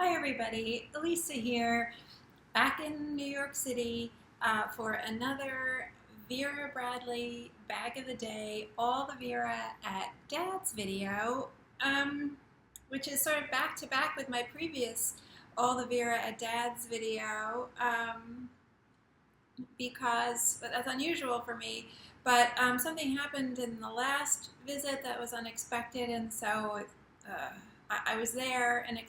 Hi everybody, Elisa here, back in New York City for another Vera Bradley Bag of the Day, all the Vera at Dad's video, which is sort of back to back with my previous all the Vera at Dad's video, because that's unusual for me, but something happened in the last visit that was unexpected, and so I was there and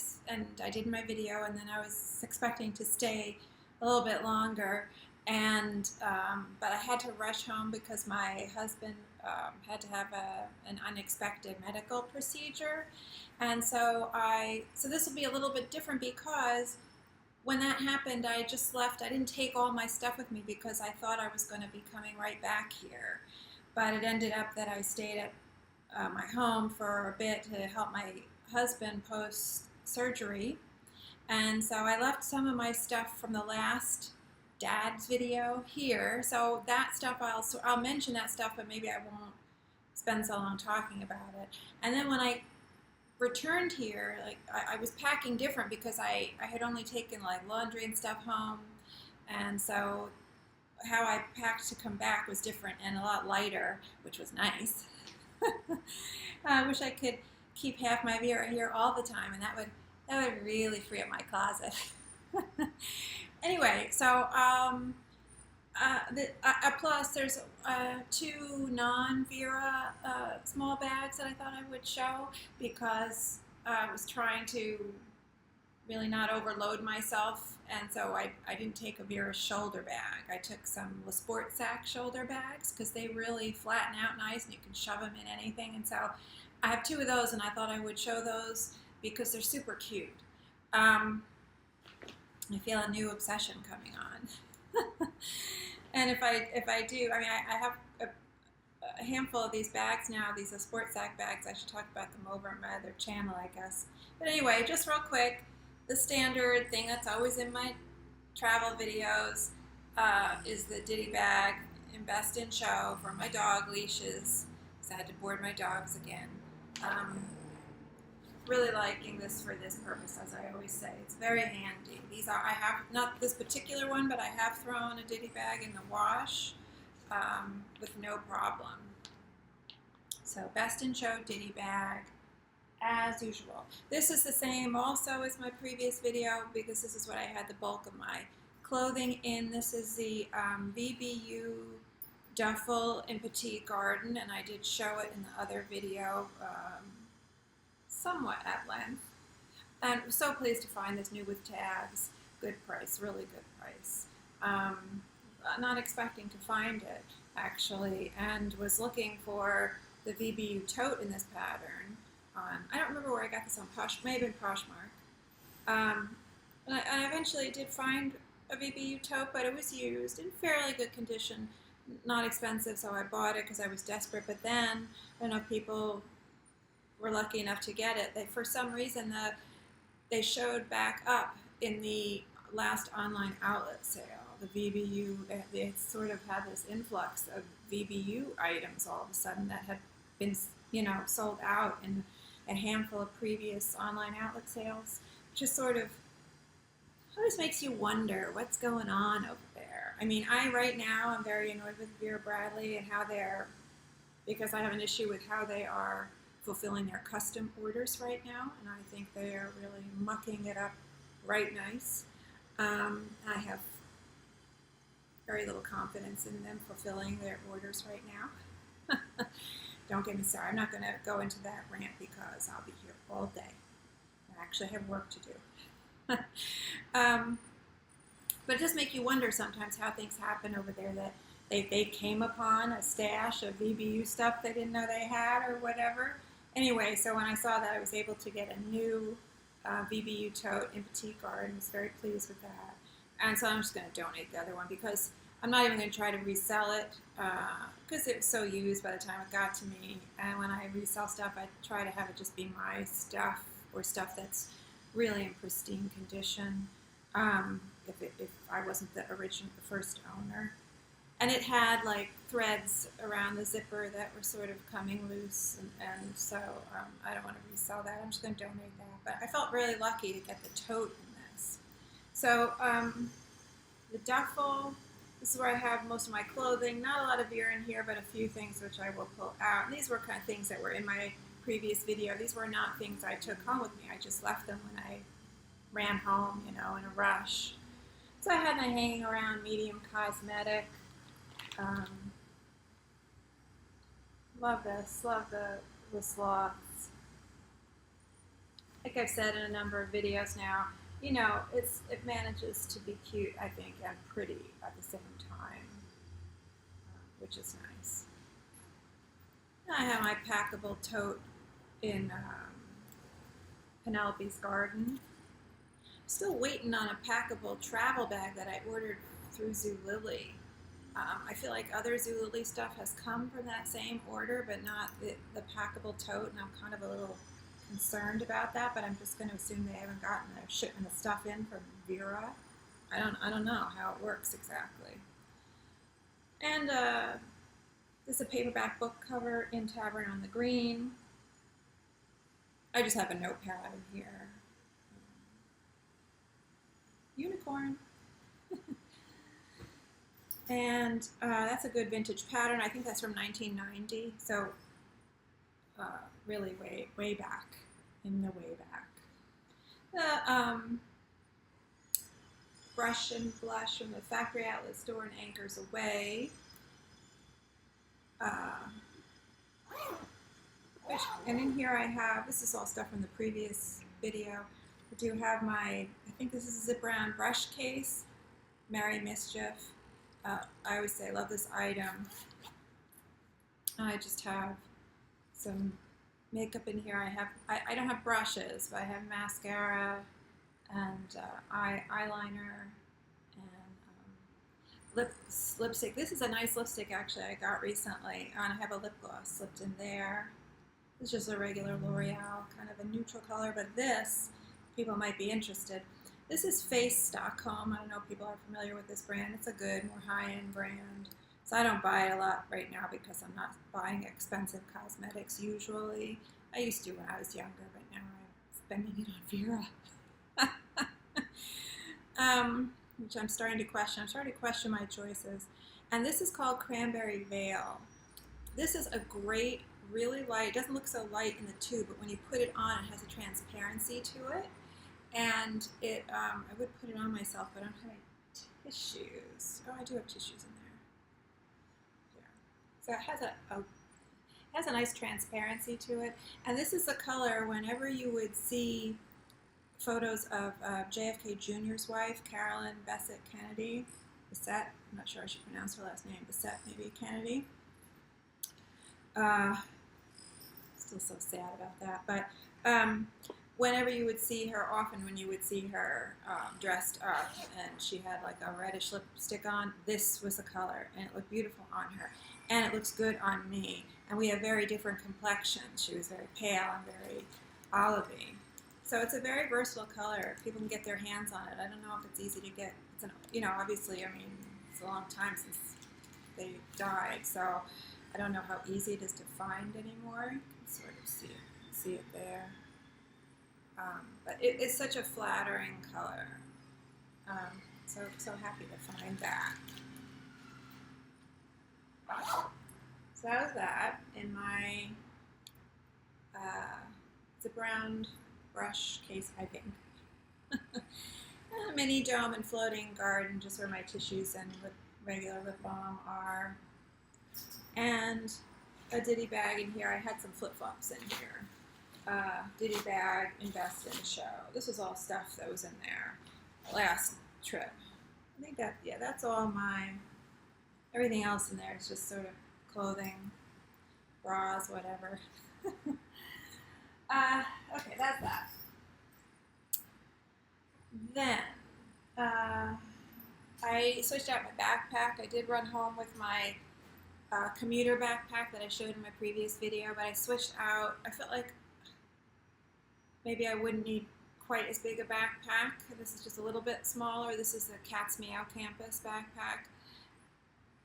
I did my video, and then I was expecting to stay a little bit longer, and but I had to rush home because my husband had to have an unexpected medical procedure, and so this will be a little bit different because when that happened, I just left. I didn't take all my stuff with me because I thought I was going to be coming right back here, but it ended up that I stayed at my home for a bit to help my husband post surgery, and so I left some of my stuff from the last Dad's video here. So that stuff I'll mention that stuff, but maybe I won't spend so long talking about it. And then when I returned here, like I was packing different because I had only taken like laundry and stuff home, and so how I packed to come back was different and a lot lighter, which was nice. I wish I could keep half my Vera here all the time, and that would really free up my closet. Anyway, so plus there's two non-Vera small bags that I thought I would show because I was trying to really not overload myself, and so I didn't take a Vera shoulder bag. I took some Le Sport Sac shoulder bags because they really flatten out nice and you can shove them in anything, and so I have two of those, and I thought I would show those because they're super cute. I feel a new obsession coming on. And if I do, I mean, I have a handful of these bags now, these Sport Sac bags. I should talk about them over on my other channel, I guess. But anyway, just real quick, the standard thing that's always in my travel videos is the Ditty Bag in Best in Show for my dog leashes, because I had to board my dogs again. Really liking this for this purpose, as I always say. It's very handy. I have, not this particular one, but I have thrown a Ditty Bag in the wash with no problem. So Best in Show Ditty Bag, as usual. This is the same also as my previous video because this is what I had the bulk of my clothing in. This is the VBU duffel in Petite Garden, and I did show it in the other video somewhat at length. And I'm so pleased to find this new with tags. Good price, really good price. Not expecting to find it, actually, and was looking for the VBU tote in this pattern. I don't remember where I got this on maybe in Poshmark. And I eventually did find a VBU tote, but it was used in fairly good condition, not expensive, so I bought it because I was desperate. But then, I don't know if people were lucky enough to get it. For some reason, they showed back up in the last online outlet sale. The VBU, they sort of had this influx of VBU items all of a sudden that had been, sold out in a handful of previous online outlet sales, which is sort of always makes you wonder what's going on over there. I mean, right now I'm very annoyed with Vera Bradley and how because I have an issue with how they are fulfilling their custom orders right now, and I think they are really mucking it up right nice. I have very little confidence in them fulfilling their orders right now. Don't get me started. I'm not going to go into that rant because I'll be here all day. I actually have work to do. But it does make you wonder sometimes how things happen over there, that they came upon a stash of VBU stuff they didn't know they had or whatever. Anyway, so when I saw that, I was able to get a new VBU tote in Petite Garden. I was very pleased with that. And so I'm just going to donate the other one because I'm not even going to try to resell it because it was so used by the time it got to me. And when I resell stuff, I try to have it just be my stuff or stuff that's really in pristine condition if I wasn't the first owner. And it had like threads around the zipper that were sort of coming loose, and so I don't want to resell that. I'm just going to donate that. But I felt really lucky to get the tote in this. So the duffel, this is where I have most of my clothing. Not a lot of Vera in here, but a few things which I will pull out. And these were kind of things that were in my previous video. These were not things I took home with me. I just left them when I ran home, you know, in a rush. So I had my hanging around medium cosmetic. Love this. Love the sloths. Like I've said in a number of videos now, you know, it manages to be cute, I think, and pretty at the same time, which is nice. I have my packable tote in Penelope's Garden. Still waiting on a packable travel bag that I ordered through Zulily. I feel like other Zulily stuff has come from that same order, but not the packable tote, and I'm kind of a little concerned about that, but I'm just going to assume they haven't gotten their shipment of stuff in from Vera. I don't know how it works exactly. And this is a paperback book cover in Tavern on the Green. I just have a notepad in here. Unicorn. And that's a good vintage pattern. I think that's from 1990, so really way back, in the way back. The brush and blush from the factory outlet store in Anchors Away. And in here I have, this is all stuff from the previous video. I do have my, I think this is a zip around brush case, Merry Mischief. I always say I love this item. I just have some makeup in here. I don't have brushes, but I have mascara and eyeliner and lipstick. This is a nice lipstick actually I got recently, and I have a lip gloss slipped in there. It's just a regular L'Oreal, kind of a neutral color, but this, people might be interested. This is Face Stockholm. I don't know if people are familiar with this brand. It's a good, more high-end brand. So I don't buy it a lot right now because I'm not buying expensive cosmetics usually. I used to when I was younger, but now I'm spending it on Vera. Which I'm starting to question. I'm starting to question my choices. And this is called Cranberry Veil. This is a great, really light, it doesn't look so light in the tube, but when you put it on, it has a transparency to it. And it, I would put it on myself, but I don't have any tissues. Oh, I do have tissues in there. So it has a nice transparency to it. And this is the color whenever you would see photos of JFK Jr.'s wife, Carolyn Bessette Kennedy. Bessette, I'm not sure I should pronounce her last name. Bessette, maybe Kennedy. Still so sad about that. But whenever you would see her, often when you would see her dressed up and she had like a reddish lipstick on, this was the color, and it looked beautiful on her. And it looks good on me. And we have very different complexions. She was very pale and very olivey. So it's a very versatile color. People can get their hands on it. I don't know if it's easy to get. It's an, you know, obviously, I mean, it's a long time since they died, so I don't know how easy it is to find anymore. You can sort of see it there. But it's such a flattering color. So happy to find that. So that was that in my zip around brush case, I think. Mini dome and floating garden, just where my tissues and regular lip balm are. And a Ditty Bag in here. I had some flip-flops in here. Ditty Bag, Invest in Show. This was all stuff that was in there last trip. I think that, yeah, that's all mine. Everything else in there is just sort of clothing, bras, whatever. Okay, that's that. Then, I switched out my backpack. I did run home with my commuter backpack that I showed in my previous video, but I switched out. I felt like maybe I wouldn't need quite as big a backpack. This is just a little bit smaller. This is the Meow Campus Backpack.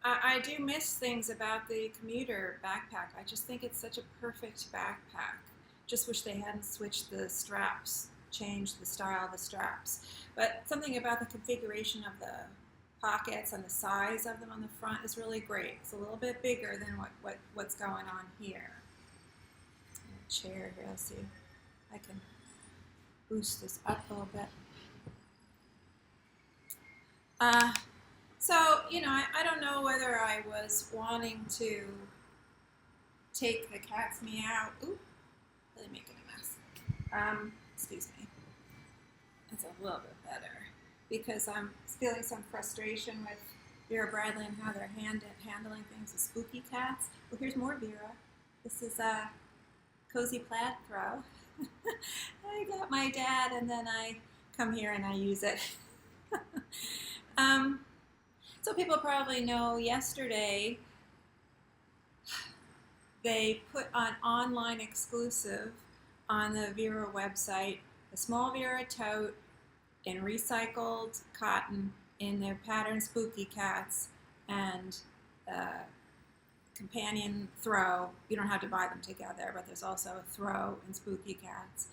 I do miss things about the Commuter backpack. I just think it's such a perfect backpack. Just wish they hadn't switched the straps, changed the style of the straps. But something about the configuration of the pockets and the size of them on the front is really great. It's a little bit bigger than what's going on here. A chair here, let's see. I can boost this up a little bit. So, you know, I don't know whether I was wanting to take the cat's meow. Ooh, really making a mess. Excuse me. It's a little bit better because I'm feeling some frustration with Vera Bradley and how they're handling things with spooky cats. Well, here's more Vera. This is a cozy plaid throw. I got my dad, and then I come here and I use it. So people probably know yesterday they put on online exclusive on the Vera website a small Vera tote in recycled cotton in their pattern spooky cats and companion throw. You don't have to buy them together, but there's also a throw in spooky cats.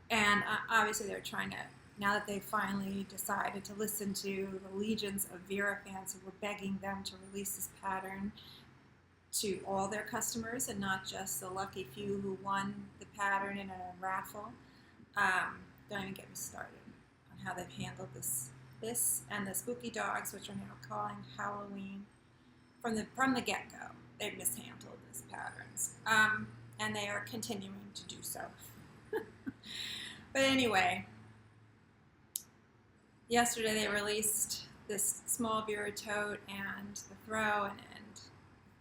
And obviously they're trying to, now that they've finally decided to listen to the legions of Vera fans who were begging them to release this pattern to all their customers and not just the lucky few who won the pattern in a raffle. Don't even get me started on how they've handled this and the spooky dogs, which are now calling Halloween. From the get-go, they've mishandled these patterns. And they are continuing to do so. But anyway, yesterday they released this small Vera tote and the throw, and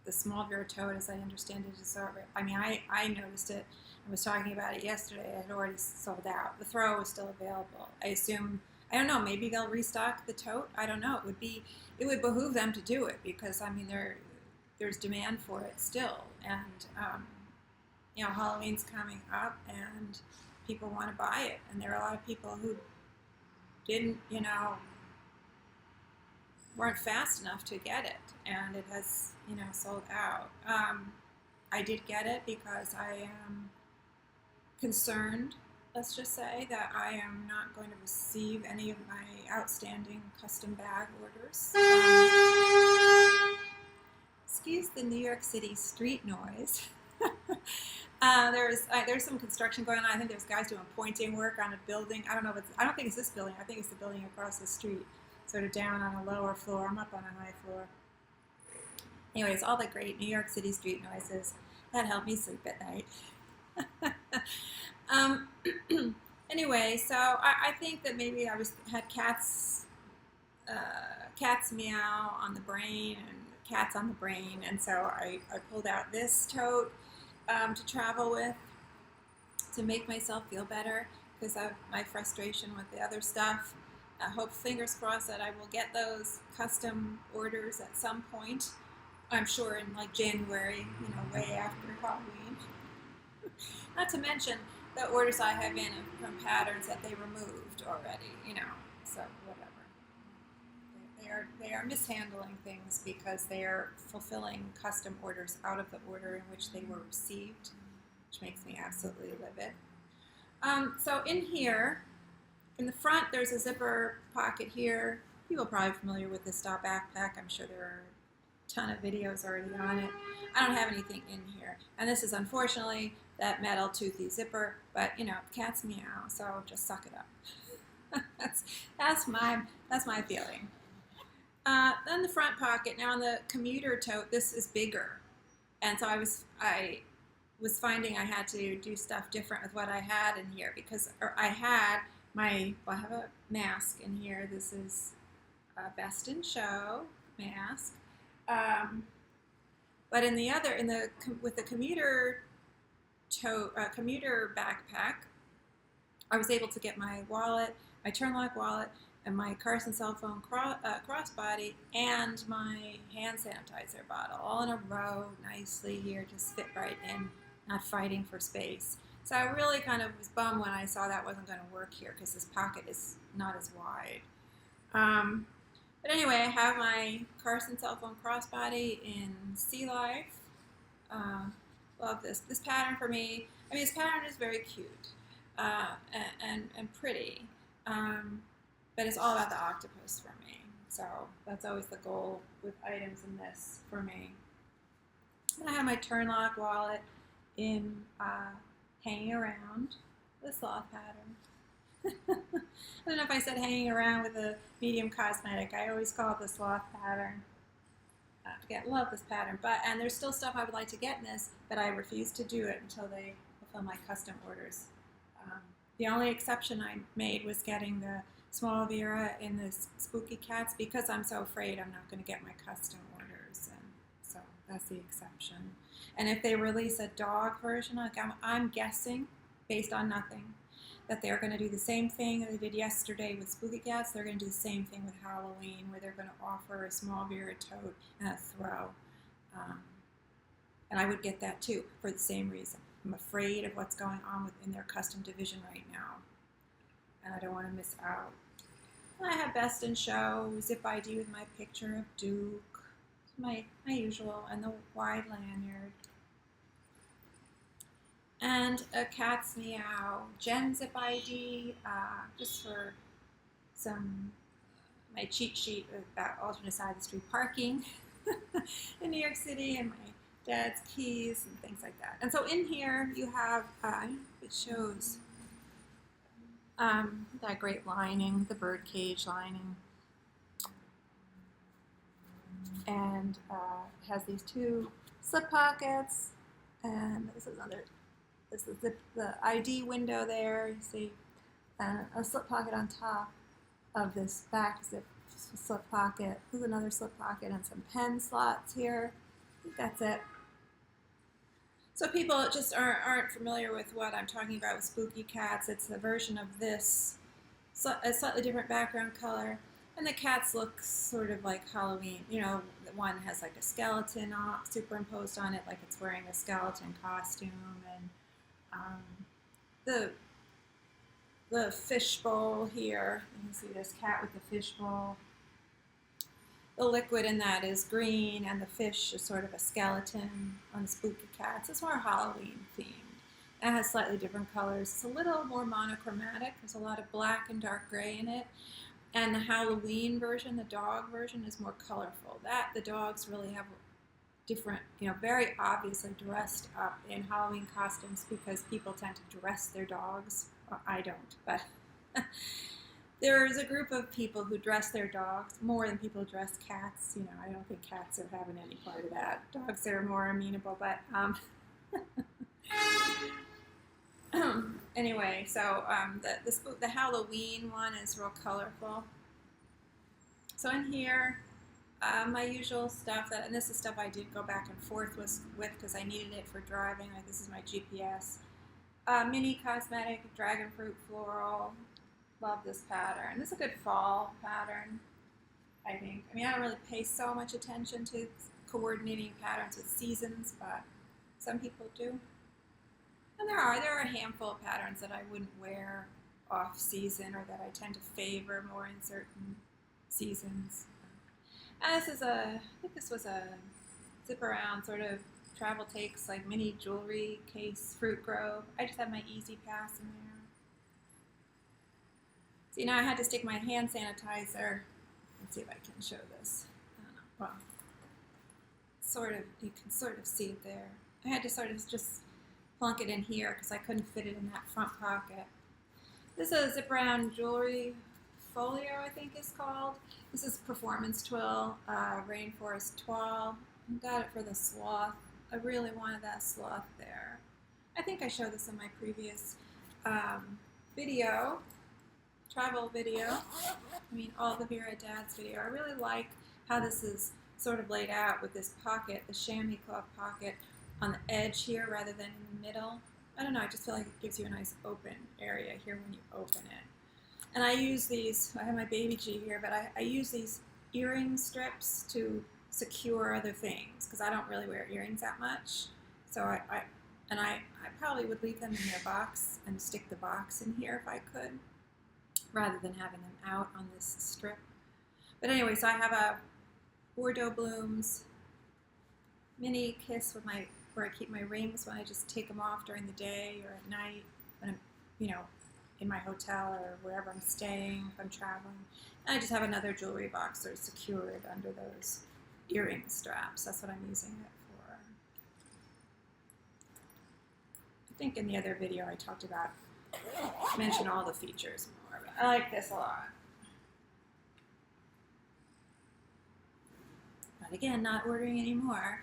the small Vera tote, as I understand it, is over. I mean, I noticed it. I was talking about it yesterday. It had already sold out. The throw was still available. I assume, I don't know, maybe they'll restock the tote. I don't know. It would behoove them to do it because, I mean, there's demand for it still. And, you know, Halloween's coming up and people want to buy it. And there are a lot of people who didn't, you know, weren't fast enough to get it. And it has, you know, sold out. I did get it because I am concerned, let's just say, that I am not going to receive any of my outstanding custom bag orders. Excuse the New York City street noise. There's some construction going on. I think there's guys doing pointing work on a building. I don't think it's this building. I think it's the building across the street, sort of down on a lower floor. I'm up on a high floor. Anyways, all the great New York City street noises that help me sleep at night. Anyway, so I think that maybe I had cats meow on the brain and cats on the brain, and so I pulled out this tote to travel with to make myself feel better because of my frustration with the other stuff. I hope, fingers crossed, that I will get those custom orders at some point. I'm sure in like January, you know, way after Halloween. Not to mention the orders I have in from patterns that they removed already, you know, so whatever. They are mishandling things because they are fulfilling custom orders out of the order in which they were received, which makes me absolutely livid. So in here, in the front, there's a zipper pocket here. People are probably familiar with this style backpack. I'm sure there are a ton of videos already on it. I don't have anything in here. And this is unfortunately that metal toothy zipper, but you know, cats meow, so just suck it up. that's my feeling. Then the front pocket. Now on the Commuter Tote, this is bigger. And so I was finding I had to do stuff different with what I had in here because I have a mask in here. This is a Best in Show mask. But with the Commuter Tote, Commuter backpack, I was able to get my wallet, my turn-lock wallet, and my Carson cell phone crossbody, and my hand sanitizer bottle, all in a row nicely here, just fit right in, not fighting for space. So I really kind of was bummed when I saw that wasn't going to work here because this pocket is not as wide. But anyway, I have my Carson cell phone crossbody in Sea Life. Uh, love this. This pattern for me, I mean, this pattern is very cute and pretty, but it's all about the octopus for me. So that's always the goal with items in this for me. And I have my turn lock wallet in hanging around the sloth pattern. I don't know if I said hanging around with a medium cosmetic. I always call it the sloth pattern. Again, love this pattern, and there's still stuff I would like to get in this, but I refuse to do it until they fulfill my custom orders. The only exception I made was getting the small Vera in the spooky cats because I'm so afraid I'm not going to get my custom orders, and so that's the exception. And if they release a dog version, like I'm guessing, based on nothing, that they're going to do the same thing that they did yesterday with spooky cats. They're going to do the same thing with Halloween, where they're going to offer a small Vera tote and a throw. And I would get that too for the same reason. I'm afraid of what's going on within their custom division right now, and I don't want to miss out. And I have Best in Show, Zip ID with my picture of Duke, my usual, and the wide lanyard. And a Cat's Meow Gen Zip ID, just for my cheat sheet about alternate side of the street parking in New York City, and my dad's keys and things like that. And so in here you have, it shows that great lining, the bird cage lining, and it has these two slip pockets, and this is the ID window there, you see, and a slip pocket on top of this back zip slip pocket. There's another slip pocket and some pen slots here. I think that's it. So people just aren't familiar with what I'm talking about with spooky cats. It's a version of this, a slightly different background color, and the cats look sort of like Halloween. You know, one has like a skeleton superimposed on it, like it's wearing a skeleton costume, and the fishbowl here. You can see this cat with the fishbowl. The liquid in that is green, and the fish is sort of a skeleton on the spooky cats. It's more Halloween themed. It has slightly different colors. It's a little more monochromatic. There's a lot of black and dark gray in it. And the Halloween version, the dog version, is more colorful. The dogs really have different, very obviously dressed up in Halloween costumes because people tend to dress their dogs. Well, I don't, but there's a group of people who dress their dogs more than people dress cats. I don't think cats are having any part of that. Dogs are more amenable, but anyway, so the Halloween one is real colorful. So in here, my usual stuff, and this is stuff I did go back and forth with because I needed it for driving. Like this is my GPS. Mini cosmetic, dragon fruit floral. Love this pattern. This is a good fall pattern, I think. I mean, I don't really pay so much attention to coordinating patterns with seasons, but some people do. And there are a handful of patterns that I wouldn't wear off season or that I tend to favor more in certain seasons. And I think this was a zip around sort of travel takes, like mini jewelry case, Fruit Grove. I just have my Easy Pass in there. See, now I had to stick my hand sanitizer. Let's see if I can show this. I don't know. Well, you can sort of see it there. I had to sort of just plunk it in here because I couldn't fit it in that front pocket. This is a zip around jewelry, Folio, I think is called. This is Performance Twill, Rainforest Toile. I got it for the sloth. I really wanted that sloth there. I think I showed this in my previous video, travel video. I mean, all the Vera Dad's video. I really like how this is sort of laid out with this pocket, the chamois cloth pocket on the edge here rather than in the middle. I don't know, I just feel like it gives you a nice open area here when you open it. And I use these, I have my baby G here, but I use these earring strips to secure other things because I don't really wear earrings that much. So I probably would leave them in their box and stick the box in here if I could, rather than having them out on this strip. But anyway, so I have a Bordeaux Blooms mini kiss with where I keep my rings when I just take them off during the day or at night when I'm, in my hotel or wherever I'm staying, if I'm traveling. And I just have another jewelry box sort of secured under those earring straps. That's what I'm using it for. I think in the other video I talked about, mentioned all the features more, but I like this a lot. But again, not ordering any more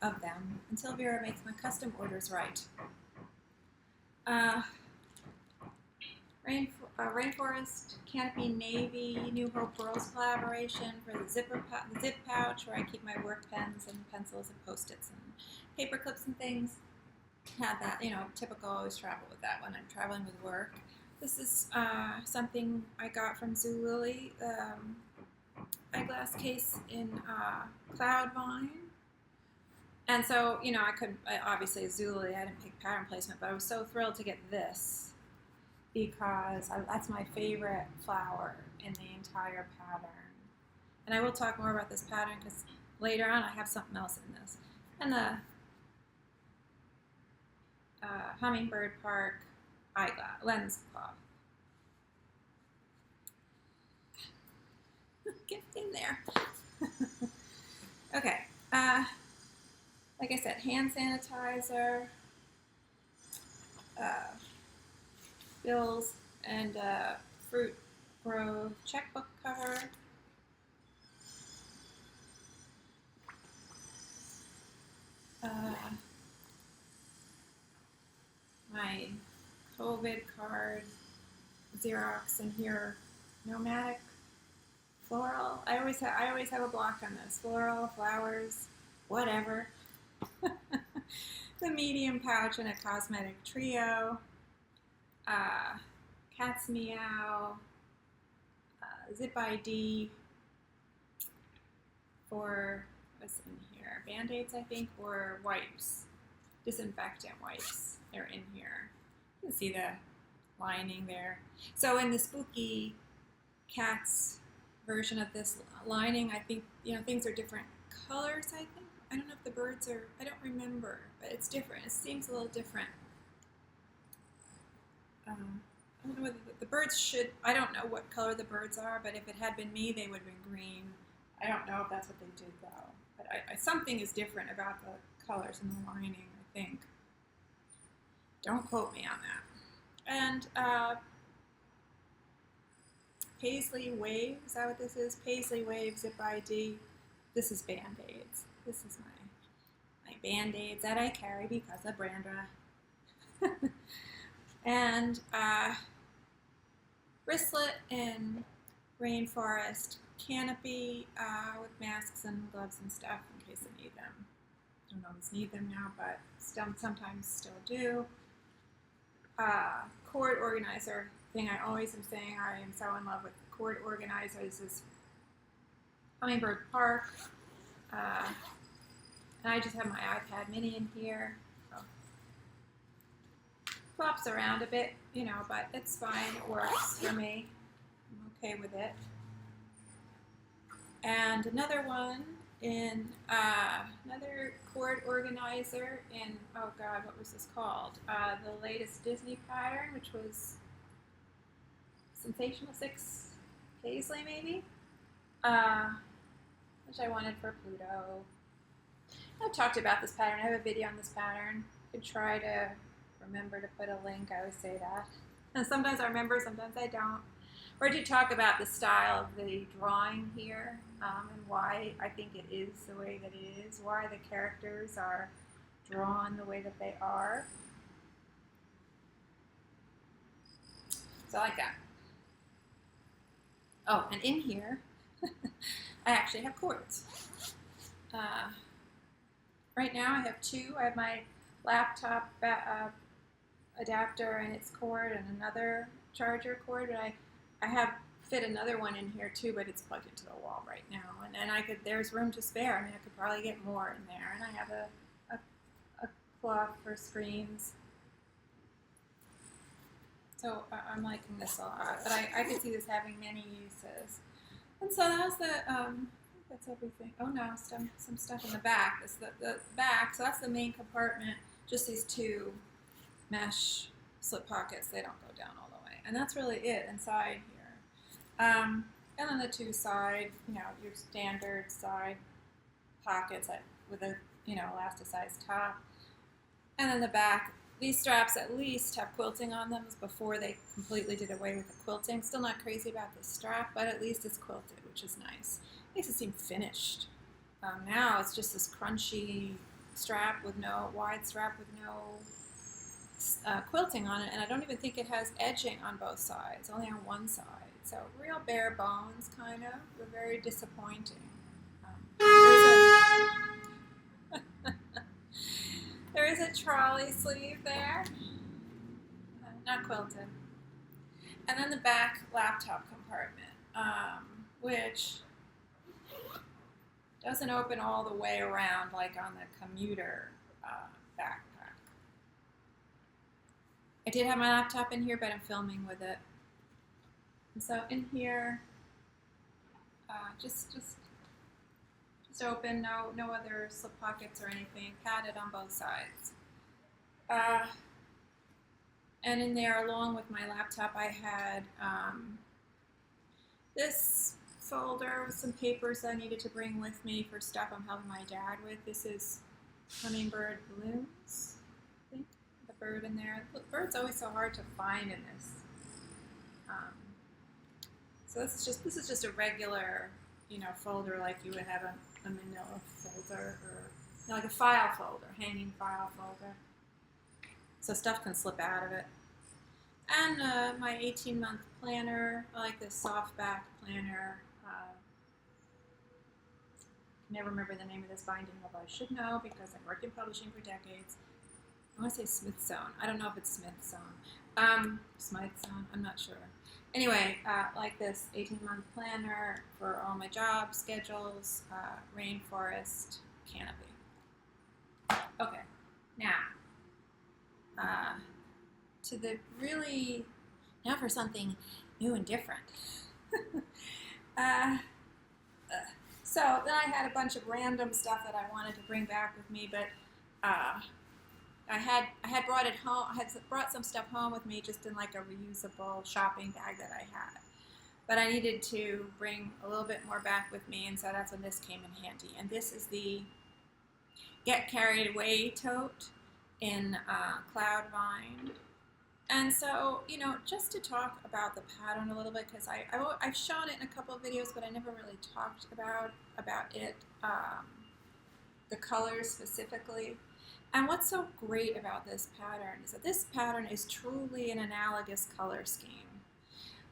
of them until Vera makes my custom orders right. Rainforest Canopy Navy New Hope Girls collaboration for the zip pouch where I keep my work pens and pencils and Post-its and paper clips and things. Had that, typical, always travel with that when I'm traveling with work. This is something I got from Zulily, eyeglass case in Cloud Vine. And so, obviously Zulily, I didn't pick pattern placement, but I was so thrilled to get this because that's my favorite flower in the entire pattern. And I will talk more about this pattern because later on I have something else in this. And the Hummingbird Park eyeglass lens cloth. Get in there. Okay. Like I said, hand sanitizer, bills, and Fruit Grove checkbook cover. My COVID card, Xerox, and here, nomadic, floral. I always have a block on this. Floral, flowers, whatever. The medium pouch and a cosmetic trio. Cat's Meow. Zip ID for what's in here? Band-Aids, I think, or wipes. Disinfectant wipes. They're in here. You can see the lining there. So in the Spooky Cats version of this lining, I think, things are different colors, I think. I don't know if the birds are, I don't remember, but it's different. It seems a little different. I don't know whether the birds should, I don't know what color the birds are, but if it had been me, they would have been green. I don't know if that's what they did, though. But something is different about the colors in the lining, I think. Don't quote me on that. And Paisley Wave, is that what this is? Paisley Wave Zip ID. This is Band-Aids. This is my Band-Aids that I carry because of Brandra. And wristlet in Rainforest Canopy with masks and gloves and stuff in case I need them. Don't always need them now, but sometimes still do. Cord organizer thing I always am saying I am so in love with cord organizers is Hummingbird Park. And I just have my iPad mini in here. So flops around a bit, but it's fine. It works for me. I'm okay with it. And another one in another cord organizer in, oh God, what was this called? The latest Disney pattern, which was Sensational 6 Paisley, maybe? Which I wanted for Pluto. I've talked about this pattern. I have a video on this pattern. I could try to remember to put a link. I always say that. And sometimes I remember, sometimes I don't. Or to talk about the style of the drawing here and why I think it is the way that it is, why the characters are drawn the way that they are. So I like that. Oh, and in here, I actually have cords. Right now I have two. I have my laptop adapter and its cord and another charger cord, but I have fit another one in here too, but it's plugged into the wall right now. And there's room to spare. I mean, I could probably get more in there. And I have a cloth for screens. So I'm liking this a lot. But I could see this having many uses. And so that was the, I think that's everything. Oh no, some stuff in the back. This the back, so that's the main compartment. Just these two mesh slip pockets. They don't go down all the way. And that's really it inside here. And on the two side, you know, your standard side pockets with a, you know, elasticized top. And then the back, these straps at least have quilting on them before they completely did away with the quilting. Still not crazy about this strap, but at least it's quilted, which is nice. Makes it seem finished. Now it's just this crunchy strap with no, wide strap with no quilting on it, and I don't even think it has edging on both sides, only on one side. So real bare bones, kind of. They're very disappointing. There is a trolley sleeve there, not quilted. And then the back laptop compartment, which doesn't open all the way around like on the Commuter backpack. I did have my laptop in here, but I'm filming with it. And so in here, just open, no other slip pockets or anything, padded on both sides. And in there, along with my laptop, I had this folder with some papers I needed to bring with me for stuff I'm helping my dad with. This is hummingbird balloons, I think, the bird in there. The bird's always so hard to find in this. So this is just a regular, you know, folder like you would have a manila folder, or you know, like a file folder, hanging file folder. So stuff can slip out of it. And my 18-month planner, I like this softback planner. Never remember the name of this binding, although I should know because I've worked in publishing for decades. I want to say Smithsonian. I don't know if it's Smithsonian. Smithsonian, I'm not sure. Anyway, like this 18-month planner for all my job schedules, rainforest, canopy. Okay, now, to the really, now for something new and different. So then I had a bunch of random stuff that I wanted to bring back with me, but I had brought it home. I had brought some stuff home with me, just in like a reusable shopping bag that I had. But I needed to bring a little bit more back with me, and so that's when this came in handy. And this is the Get Carried Away Tote in Cloud Vine. And so, you know, just to talk about the pattern a little bit, because I've shown it in a couple of videos, but I never really talked about it, the colors specifically. And what's so great about this pattern is that this pattern is truly an analogous color scheme,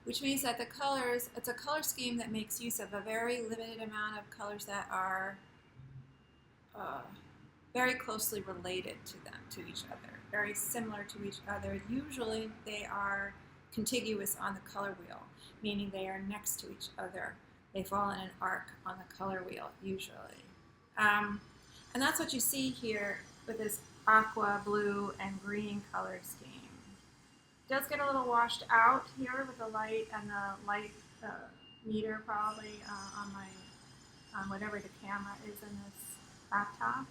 which means that the colors, it's a color scheme that makes use of a very limited amount of colors that are very closely related to each other, very similar to each other. Usually they are contiguous on the color wheel, meaning they are next to each other. They fall in an arc on the color wheel, usually. And that's what you see here with this aqua, blue, and green color scheme. It does get a little washed out here with the light and the light meter probably on whatever the camera is in this laptop,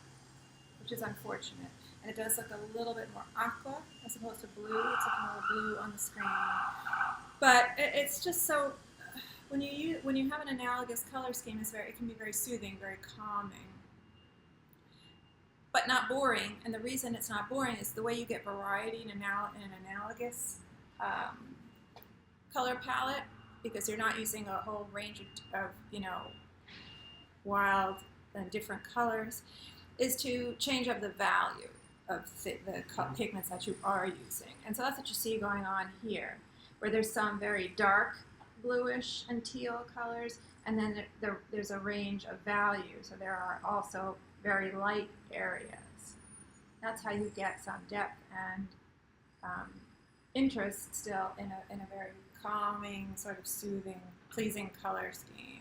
which is unfortunate. And it does look a little bit more aqua as opposed to blue. It's looking a little blue on the screen. But it's just so, when you have an analogous color scheme, it can be very soothing, very calming, but not boring. And the reason it's not boring is the way you get variety in an analogous color palette, because you're not using a whole range of you know, wild and different colors, is to change up the value of the pigments that you are using. And so that's what you see going on here, where there's some very dark bluish and teal colors, and then there's a range of value. So there are also very light areas. That's how you get some depth and interest still in a very calming, sort of soothing, pleasing color scheme,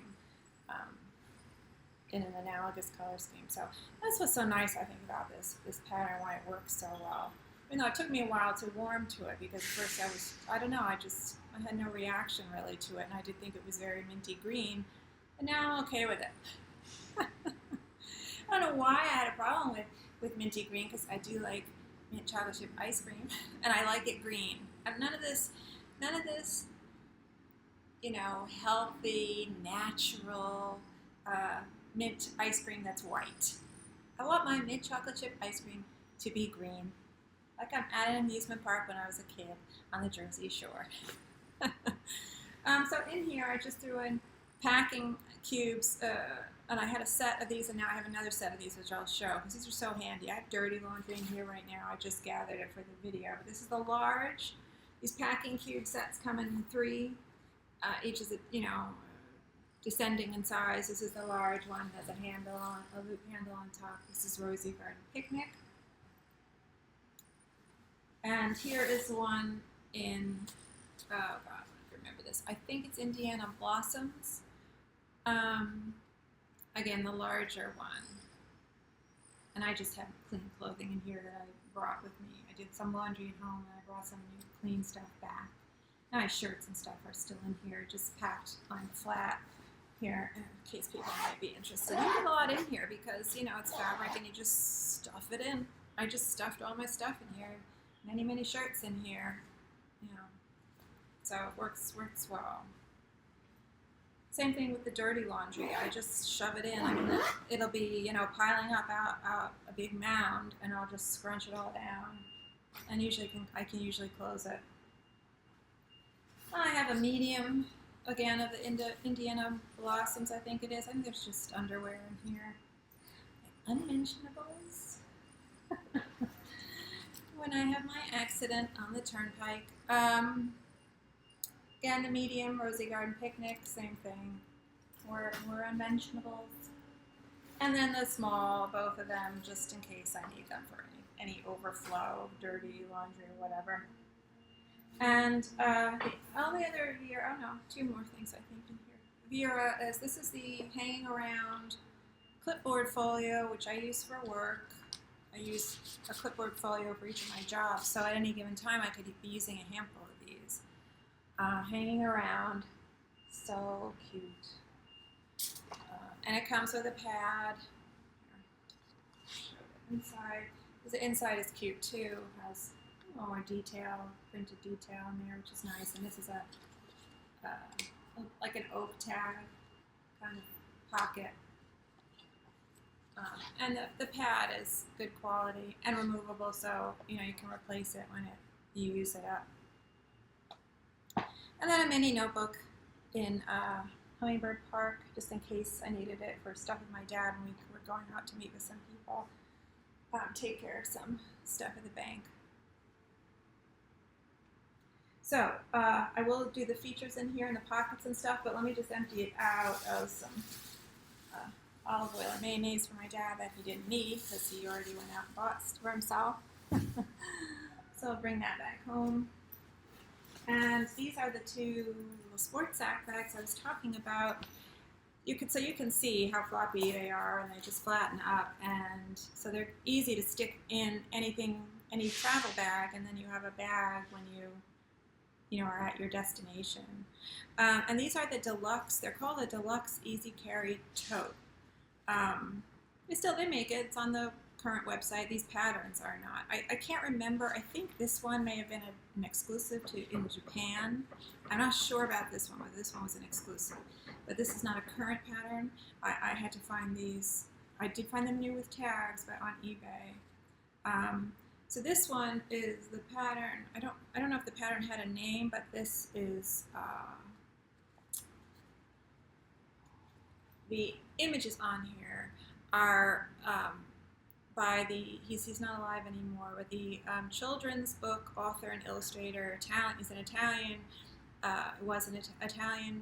in an analogous color scheme. So that's what's so nice, I think, about this pattern, why it works so well. You know, it took me a while to warm to it, because at first I don't know, I had no reaction really to it, and I did think it was very minty green. And now I'm okay with it. I don't know why I had a problem with minty green, because I do like mint chocolate chip ice cream, and I like it green. And none of this, healthy, natural mint ice cream that's white. I want my mint chocolate chip ice cream to be green, like I'm at an amusement park when I was a kid on the Jersey Shore. So in here, I just threw in packing cubes, and I had a set of these, and now I have another set of these, which I'll show, because these are so handy. I have dirty laundry in here right now. I just gathered it for the video. But this is the large. These packing cube sets come in 3. Each is, descending in size. This is the large one. Has a loop handle on top. This is Rosy Garden Picnic. And here is one in, oh God, I remember this. I think it's Indiana Blossoms. Again, the larger one. And I just have clean clothing in here that I brought with me. I did some laundry at home, and I brought some new clean stuff back. My shirts and stuff are still in here, just packed on flat here, in case people might be interested. I have a lot in here because, it's fabric and you just stuff it in. I just stuffed all my stuff in here. Many, many shirts in here, so it works well. Same thing with the dirty laundry. I just shove it in. I mean, it'll be, piling up out a big mound, and I'll just scrunch it all down, and I can usually close it. I have a medium, again, of the Indiana Blossoms, I think it is. I think there's just underwear in here. Unmentionables. When I have my accident on the turnpike. Again, the medium, Rosy Garden Picnic, same thing. We're unmentionables. And then the small, both of them, just in case I need them for any overflow, dirty laundry or whatever. And the only other Vera, 2 more things I think in here. Vera this is the hanging around clipboard folio, which I use for work. I use a clipboard folio for each of my jobs, so at any given time I could be using a handful of these. Hanging around, so cute. And it comes with a pad. Inside, the inside is cute too. It has more detail, printed detail in there, which is nice. And this is like an oak tag kind of pocket. And the pad is good quality and removable, so you can replace it when you use it up. And then a mini notebook in Hummingbird Park, just in case I needed it for stuff with my dad when we were going out to meet with some people. Take care of some stuff at the bank. So I will do the features in here and the pockets and stuff, but let me just empty it out of some olive oil and mayonnaise for my dad that he didn't need because he already went out and bought for himself. So I'll bring that back home. And these are the 2 sports sack bags I was talking about. You can see how floppy they are, and they just flatten up, and so they're easy to stick in any travel bag, and then you have a bag when you are at your destination. And these are the Deluxe. They're called the Deluxe Easy Carried Tote. They make it. It's on the current website. These patterns are not. I can't remember. I think this one may have been an exclusive in Japan. I'm not sure about this one, whether this one was an exclusive. But this is not a current pattern. I had to find these. I did find them new with tags, but on eBay. So this one is the pattern. I don't know if the pattern had a name, but this is the images on here are by he's not alive anymore, but the children's book author and illustrator. He's an Italian. Was an Italian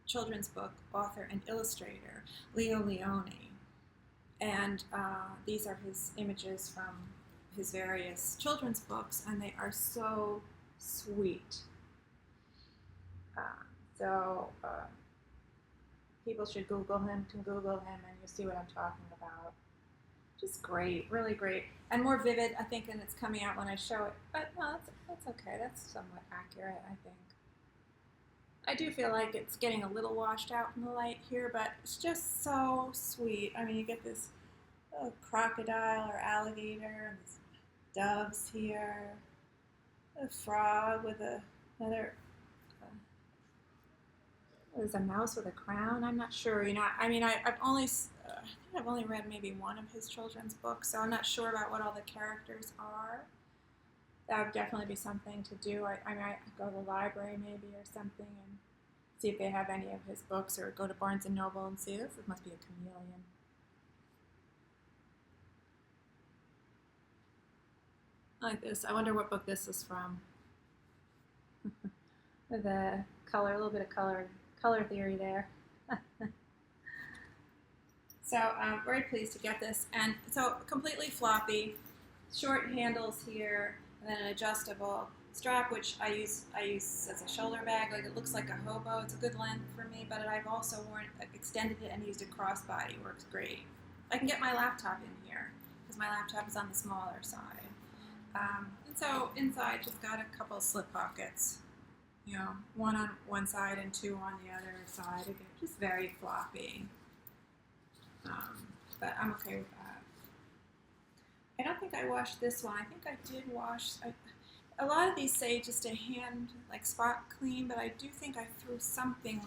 children's book author and illustrator, Leo Leone. And these are his images from his various children's books, and they are so sweet. People should Google him, and you'll see what I'm talking about. Just great, really great. And more vivid, I think, than it's coming out when I show it. But, well, that's okay. That's somewhat accurate, I think. I do feel like it's getting a little washed out from the light here, but it's just so sweet. I mean, you get this little crocodile or alligator, and there's doves here, a frog with another, there's a mouse with a crown. I'm not sure. You know, I mean, I've only read maybe one of his children's books, so I'm not sure about what all the characters are. That would definitely be something to do. I might go to the library maybe or something and see if they have any of his books, or go to Barnes and Noble and see this. It must be a chameleon. I like this. I wonder what book this is from. The color, a little bit of color theory there. So I'm very pleased to get this. And so completely floppy, short handles here, and then an adjustable strap, which I use as a shoulder bag. Like, it looks like a hobo. It's a good length for me, but I've also extended it and used it crossbody. Works great. I can get my laptop in here because my laptop is on the smaller side. And so inside, just got a couple slip pockets. You know, one on one side and two on the other side. Again, just very floppy. But I'm okay with that. I don't think I washed this one. I think I did wash. A lot of these say just a hand, like spot clean, but I do think I threw something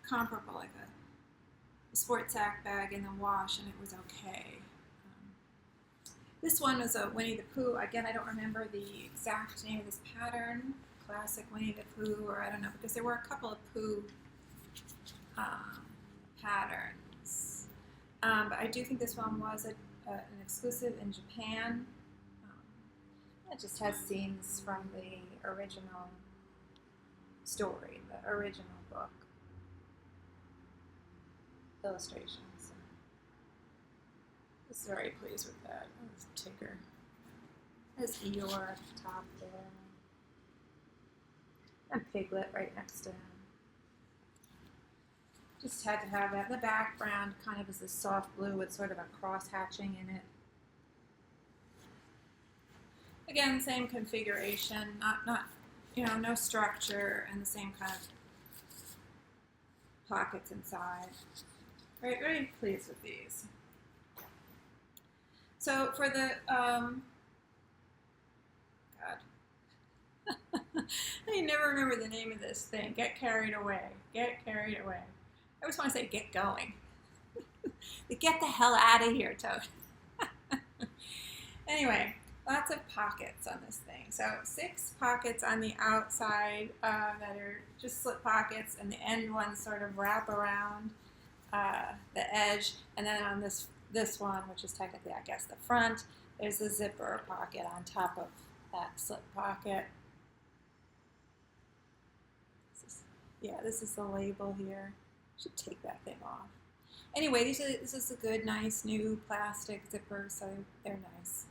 comparable, like a sport sack bag in the wash, and it was okay. This one was a Winnie the Pooh. Again, I don't remember the exact name of this pattern. Classic Winnie the Pooh, or I don't know, because there were a couple of Pooh patterns. But I do think this one was an exclusive in Japan. It just has scenes from the original story, the original book. Illustrations. I was very pleased with that. There's Tigger. There's Eeyore at the top there. And Piglet right next to him. Just had to have that. The background kind of is this soft blue with sort of a cross hatching in it. Again, same configuration, not you know, no structure, and the same kind of pockets inside. Very pleased with these. So for the I never remember the name of this thing. Get Carried Away. Get Carried Away. I always want to say get going. Get the hell out of here, Tote. Anyway, lots of pockets on this thing. So 6 pockets on the outside that are just slip pockets, and the end ones sort of wrap around the edge. And then on this one, which is technically, I guess, the front, there's a zipper pocket on top of that slip pocket. This is the label here. Should take that thing off. Anyway, this is a good, nice, new plastic zipper, so they're nice.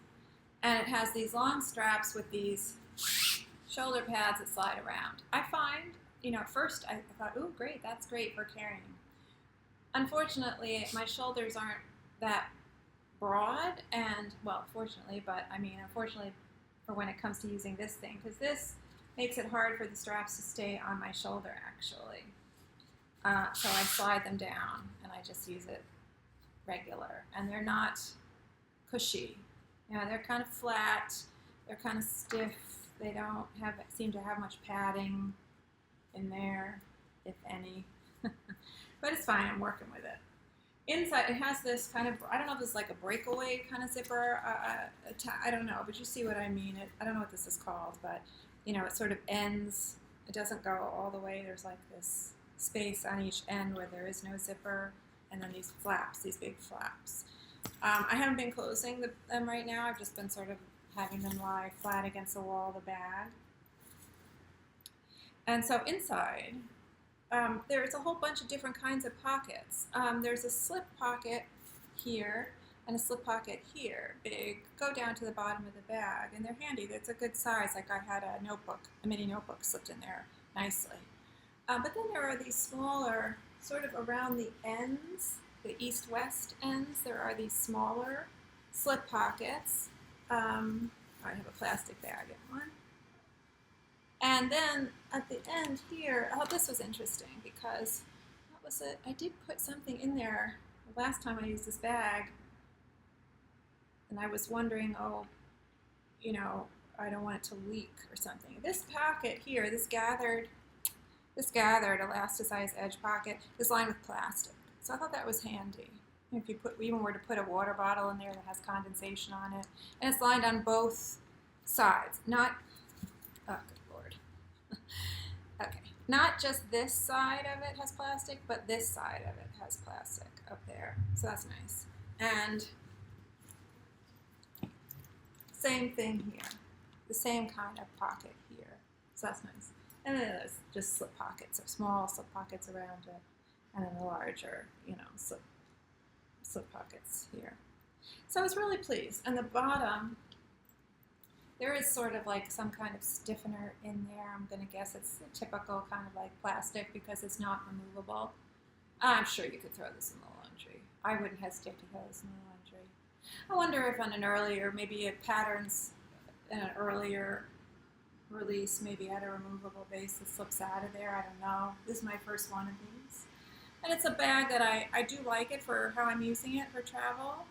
And it has these long straps with these shoulder pads that slide around. I find, you know, at first I thought, ooh, great, that's great for carrying. Unfortunately, my shoulders aren't that broad, and, well, fortunately, but I mean, unfortunately for when it comes to using this thing, because this makes it hard for the straps to stay on my shoulder, actually. So I slide them down, and I just use it regular. And they're not cushy. You know, they're kind of flat. They're kind of stiff. They don't seem to have much padding in there, if any. But it's fine. I'm working with it. Inside, it has this kind of, I don't know if it's like a breakaway kind of zipper. I don't know, but you see what I mean. I don't know what this is called, but, you know, it sort of ends. It doesn't go all the way. There's like this space on each end where there is no zipper, and then these flaps, these big flaps. I haven't been closing them right now. I've just been sort of having them lie flat against the wall of the bag. And so inside, there's a whole bunch of different kinds of pockets. There's a slip pocket here and a slip pocket here, big, go down to the bottom of the bag, and they're handy. That's a good size. Like I had a mini notebook slipped in there nicely. But then there are these smaller, sort of around the ends, the east-west ends, there are these smaller slip pockets. I have a plastic bag in one. And then at the end here, oh, this was interesting because, what was it? I did put something in there the last time I used this bag, and I was wondering, oh, you know, I don't want it to leak or something. This pocket here, this gathered elasticized edge pocket is lined with plastic. So I thought that was handy. If you even were to put a water bottle in there that has condensation on it, and it's lined on both sides, not, oh good lord, okay, not just this side of it has plastic, but this side of it has plastic up there. So that's nice. And same thing here, the same kind of pocket here. So that's nice. And then there's just slip pockets, or small slip pockets around it, and then the larger, you know, slip pockets here. So I was really pleased. And the bottom, there is sort of like some kind of stiffener in there. I'm going to guess it's a typical kind of like plastic because it's not removable. I'm sure you could throw this in the laundry. I wouldn't hesitate to throw this in the laundry. I wonder if on an earlier, maybe a patterns in an earlier release, maybe at a removable base that slips out of there. I don't know. This is my first one of these. And it's a bag that I do like it for how I'm using it for travel.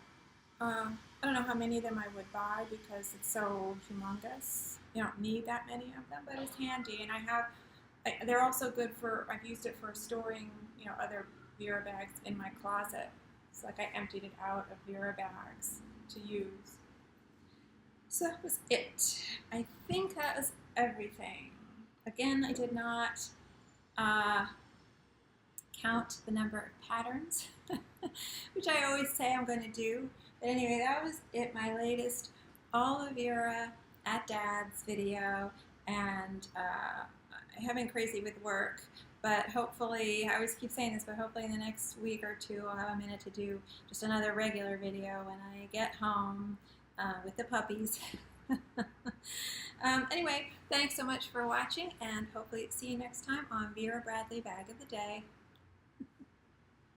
I don't know how many of them I would buy because it's so humongous. You don't need that many of them, but it's handy. And they're also good for, I've used it for storing, you know, other Vera bags in my closet. It's like I emptied it out of Vera bags to use. So that was it. I think that was everything. Again, I did not count the number of patterns, which I always say I'm going to do. But anyway, that was it, my latest all of Vera at Dad's video. And I have been crazy with work, but hopefully, I always keep saying this, but hopefully in the next week or two I'll have a minute to do just another regular video when I get home with the puppies. Anyway, thanks so much for watching, and hopefully see you next time on Vera Bradley Bag of the Day.